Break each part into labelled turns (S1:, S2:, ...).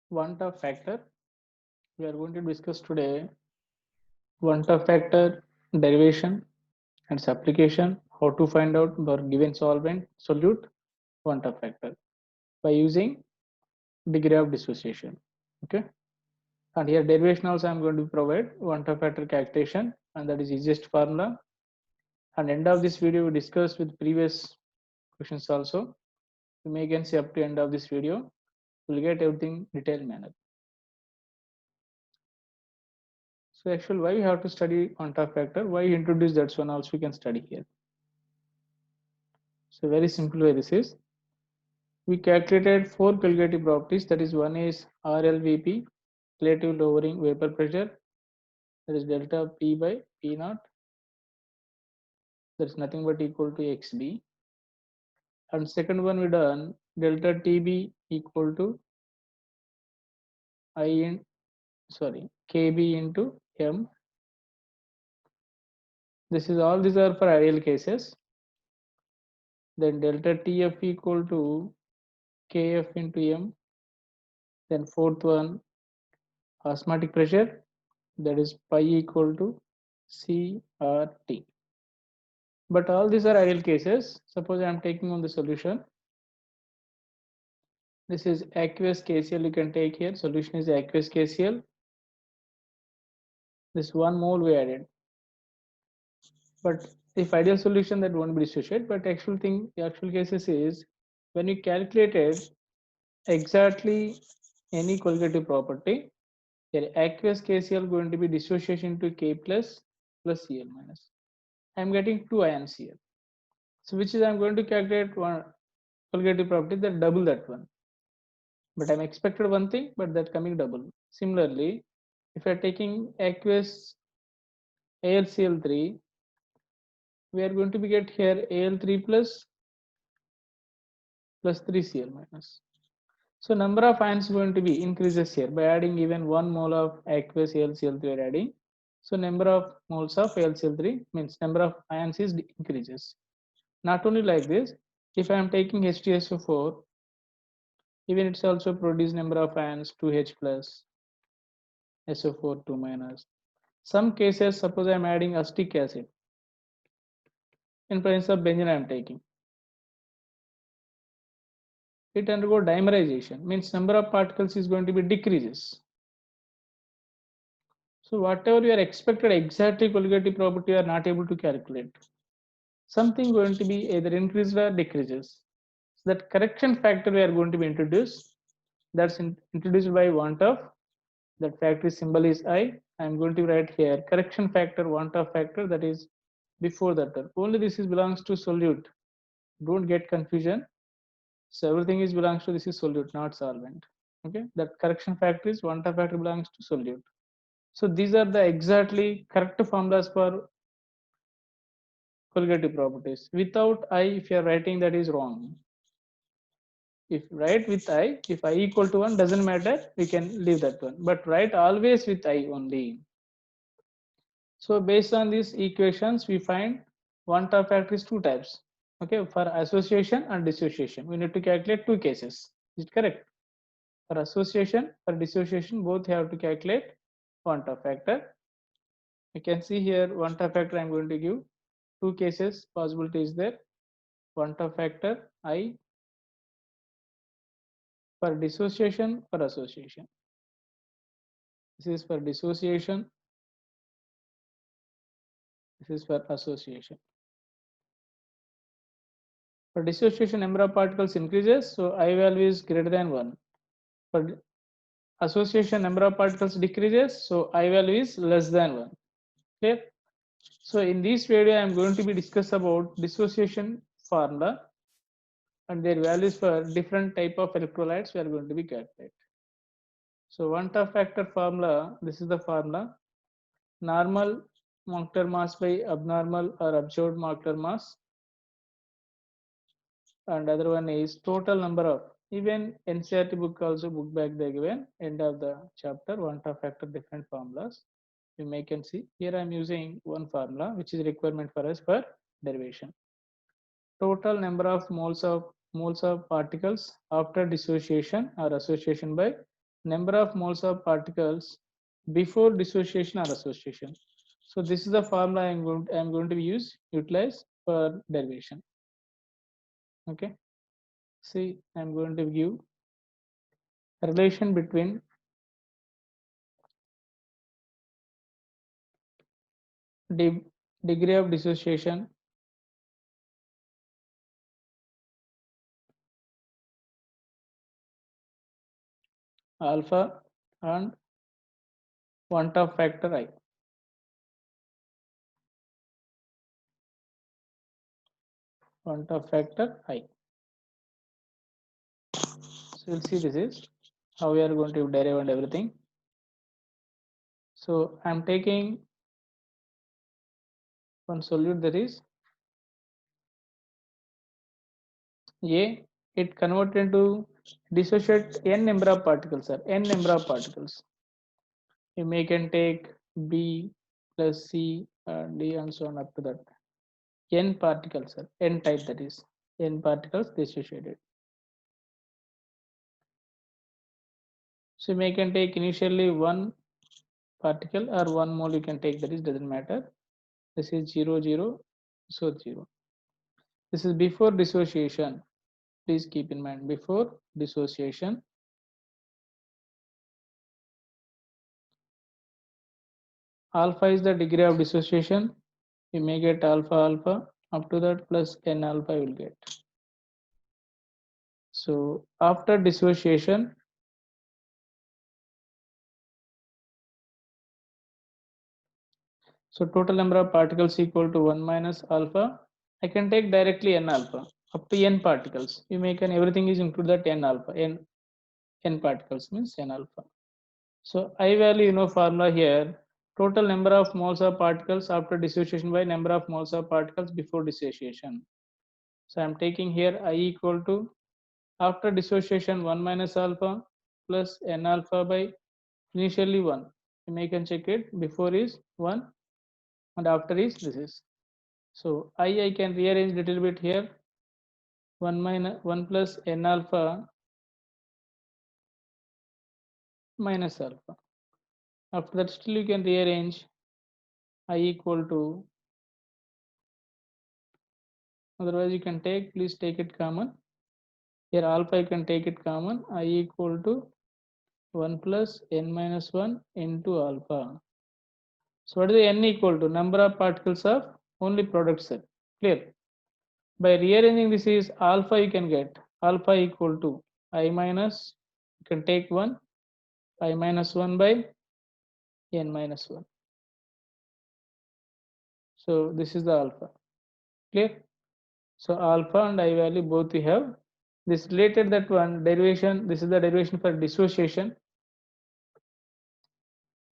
S1: one-top factor. We are going to discuss today one-top factor derivation and its application, how to find out the given solvent solute one-top factor by using degree of dissociation. Okay, and here derivation also I'm going to provide one-top factor calculation, and that is easiest formula. And end of this video we discussed with previous questions also. You may again see up to end of this video. We'll get everything detailed manner. So actually why we have to study one-top factor, why introduce that one also we can study here. So very simple way this is. We calculated four colligative properties, that is one is RLVP, relative lowering vapor pressure, that is delta P by P naught, that is nothing but equal to XB. And second one we done delta TB equal to KB into M. This is all, these are for ideal cases. Then delta TF equal to KF into M. Then fourth one osmotic pressure, that is pi equal to CRT. But all these are ideal cases. Suppose I am taking on the solution. This is aqueous KCl you can take here. Solution is aqueous KCl. This 1 mole we added. But if ideal solution that won't be dissociated, but actual thing, the actual cases is when you calculated exactly any colligative property, your aqueous KCl going to be dissociation to K plus Cl minus. I'm getting two ions here. So which is I'm going to calculate one colligative property that double that one. But I'm expected one thing, but that coming double. Similarly, if you're taking aqueous AlCl3, we are going to be get here Al3 plus 3Cl minus. So number of ions going to be increases here by adding even 1 mole of aqueous AlCl3 we are adding. So number of moles of AlCl3 means number of ions is increases. Not only like this, if I am taking H2SO4, even it's also produce number of ions 2H plus SO4 2 minus. Some cases, suppose I am adding acetic acid. In presence of benzene I am taking. It undergo dimerization, means number of particles is going to be decreases. So whatever you are expected exactly colligative property you are not able to calculate. Something going to be either increased or decreases. So that correction factor we are going to be introduced. That's introduced by one-top. That factor symbol is I. I am going to write here correction factor, one-top factor, that is before that term. Only this is belongs to solute. Don't get confusion. So everything is belongs to this is solute, not solvent. Okay, that correction factor is one-top factor belongs to solute. So these are the exactly correct formulas for colligative properties. Without I, if you are writing, that is wrong. If write with I, if I equal to 1, doesn't matter, we can leave that one. But write always with I only. So based on these equations, we find one-top factor is two types. Okay, for association and dissociation, we need to calculate two cases. Is it correct? For association, for dissociation, both have to calculate one-top factor. You can see here one-top factor I'm going to give two cases possibility is there. One-top factor I for dissociation, for association. This is for dissociation. This is for association. For dissociation, number of particles increases, so I value is greater than 1. For association, number of particles decreases, so I value is less than 1. Clear? So in this video, I am going to be discuss about dissociation formula and their values for different type of electrolytes we are going to be calculate. So one-top factor formula, this is the formula. Normal molecular mass by abnormal or observed molecular mass, and other one is total number of, even NCERT book also book back they given end of the chapter one-top factor different formulas. You may can see here I am using one formula which is requirement for us for derivation. Total number of moles of particles after dissociation or association by number of moles of particles before dissociation or association. So this is the formula I'm going to utilize for derivation. Okay. See, I'm going to give relation between degree of dissociation alpha and one-half factor I. One-half factor I. So we'll see this is how we are going to derive and everything. So I'm taking one solute, that is A. It converted into dissociate n number of particles, sir. N number of particles. You may can take B plus C, D and so on up to that. N particles, sir. N type, that is N particles dissociated. So you may can take initially one particle or one mole you can take, that is doesn't matter. This is 0 0, so 0. This is before dissociation. Please keep in mind, before dissociation, alpha is the degree of dissociation. You may get alpha alpha, up to that plus n alpha you will get. So after dissociation, so total number of particles equal to 1 minus alpha. I can take directly n alpha up to n particles. You make an everything is include that n alpha, n particles means n alpha. So I value, formula here, total number of moles of particles after dissociation by number of moles of particles before dissociation. So I'm taking here I equal to, after dissociation, 1 minus alpha plus n alpha by initially 1. You can check it, before is 1 and after is this is. So I can rearrange little bit here, 1 plus n alpha minus alpha. After that, still you can rearrange I equal to, otherwise you can take, please take it common. Here alpha you can take it common, I equal to 1 plus n minus 1 into alpha. So what is the n equal to? Number of particles of only product cell. Clear? By rearranging this is alpha, you can get alpha equal to I minus, you can take 1, I minus 1 by n minus 1. So this is the alpha. Clear? So alpha and I value both we have. This related that one derivation, this is the derivation for dissociation.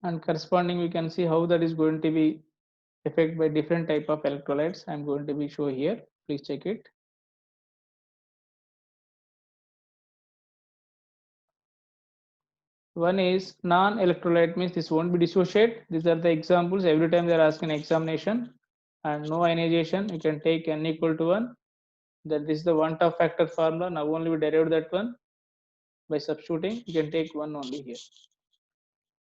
S1: And corresponding we can see how that is going to be affected by different type of electrolytes. I'm going to be show here. Please check it. One is non-electrolyte, means this won't be dissociate. These are the examples. Every time they are asking examination. And no ionization, you can take n equal to 1. That is the one-half factor formula. Now only we derived that one. By substituting, you can take 1 only here.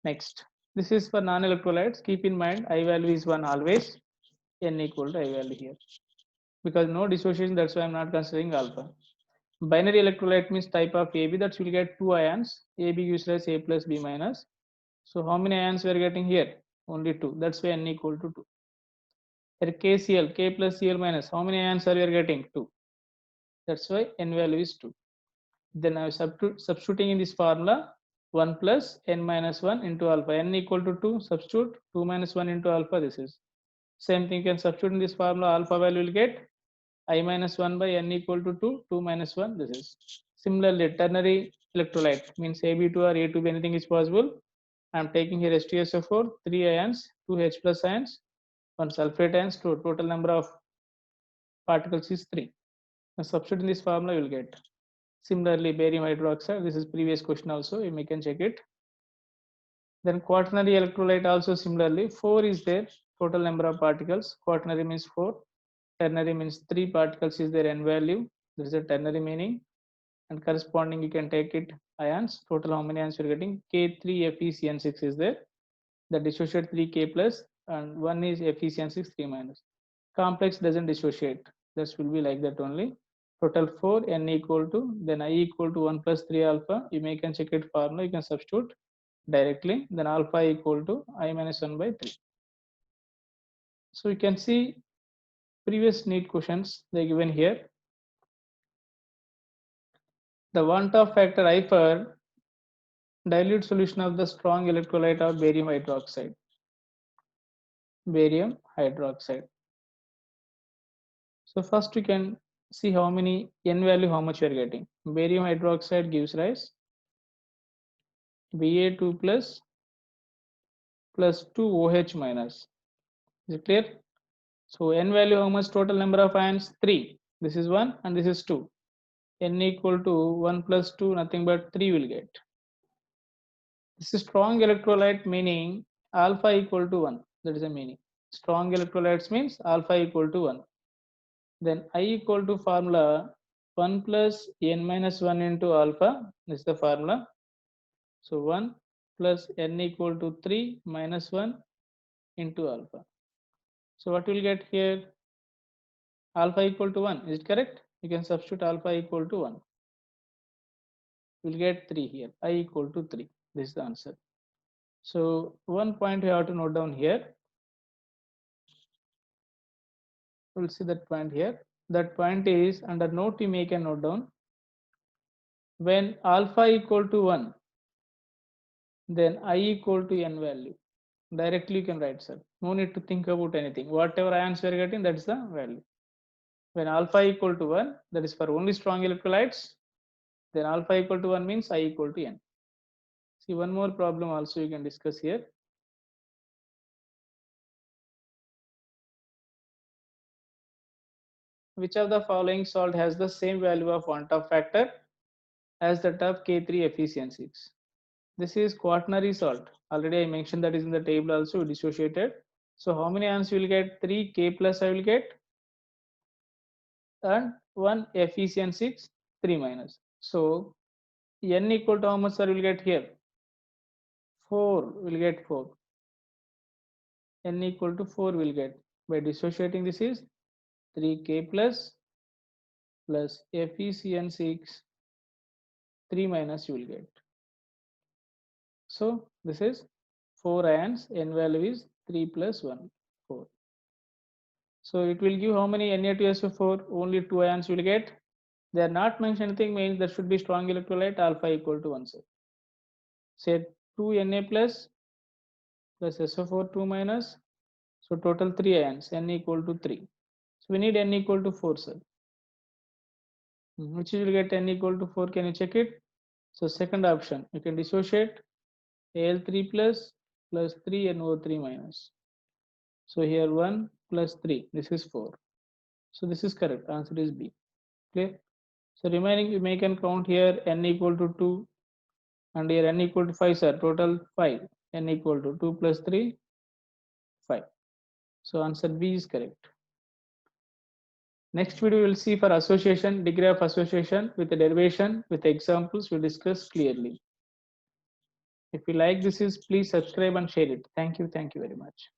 S1: Next, this is for non-electrolytes. Keep in mind, I value is 1 always. N equal to I value here. Because no dissociation, that's why I'm not considering alpha. Binary electrolyte means type of AB, that you will get 2 ions. AB gives us A plus B minus. So how many ions we are getting here? Only 2. That's why N equal to 2. Here KCl, K plus Cl minus. How many ions are we getting? 2. That's why N value is 2. Then I am substituting in this formula 1 plus N minus 1 into alpha. N equal to 2. Substitute 2 minus 1 into alpha. This is same thing. You can substitute in this formula. Alpha value will get I minus 1 by N equal to 2. 2 minus 1. This is similarly ternary electrolyte means AB2 or A2B, anything is possible. I am taking here H2SO4, 3 ions, 2 H plus ions, 1 sulfate ions, to total number of particles is 3. Now substitute in this formula you will get. Similarly, barium hydroxide, this is previous question also, you may can check it. Then quaternary electrolyte also similarly, 4 is there, total number of particles. Quaternary means 4, ternary means 3 particles is their N value. This is a ternary meaning. and corresponding you can take it ions. Total how many ions you're getting? K3FeCN6 is there. The dissociate 3K plus and one is FeCN6 3 minus. Complex doesn't dissociate. This will be like that only. Total 4, N equal to, then I equal to 1 plus 3 alpha. You may can check it formula, you can substitute directly. Then alpha equal to I minus 1 by 3. So you can see previous NEET questions they given here. The Van-'t-Hoff factor I for dilute solution of the strong electrolyte of barium hydroxide. Barium hydroxide. So first you can see how many N value, how much you are getting. Barium hydroxide gives rise Ba2 plus 2 OH minus. Is it clear? So N value how much total number of ions? 3. This is 1 and this is 2. N equal to 1 plus 2, nothing but 3 will get. This is strong electrolyte meaning alpha equal to 1. That is the meaning. Strong electrolytes means alpha equal to 1. Then I equal to formula 1 plus N minus 1 into alpha. This is the formula. So 1 plus N equal to 3 minus 1 into alpha. So what will get here? Alpha equal to 1. Is it correct? You can substitute alpha equal to 1. We'll get 3 here. I equal to 3. This is the answer. So one point you have to note down here. We'll see that point here. That point is under note you make a note down. When alpha equal to 1, then I equal to N value. Directly you can write, sir. No need to think about anything. Whatever ions we are getting, that's the value. When alpha equal to 1, that is for only strong electrolytes. Then alpha equal to 1 means I equal to N. See one more problem also you can discuss here. Which of the following salt has the same value of Van-'t-Hoff factor as that of K3FeCN6? This is quaternary salt. Already I mentioned that is in the table also dissociated. So how many ions you will get? 3 K plus I will get and 1 FeCN6 3 minus. So N equal to how much sir will get here? 4 will get 4. N equal to 4 will get. By dissociating this is 3K plus FeCN6 3 minus you will get. So this is 4 ions, N value is 3 plus 1, 4. So it will give how many Na2SO4? Only 2 ions will get. They are not mentioned anything means there should be strong electrolyte alpha equal to 1. Say 2 Na plus SO4 2 minus. So total 3 ions, N equal to 3. So we need N equal to 4, sir. Which you will get N equal to 4? Can you check it? So second option, you can dissociate Al3 plus 3 NO3 minus. So here 1 plus 3, this is 4. So this is correct. Answer is B. Clear? So remaining you may can count here N equal to 2 and here N equal to 5, sir. Total 5. N equal to 2 plus 3, 5. So answer B is correct. Next video we will see for association, degree of association with the derivation with examples we'll discuss clearly. If you like this is please subscribe and share it. Thank you very much.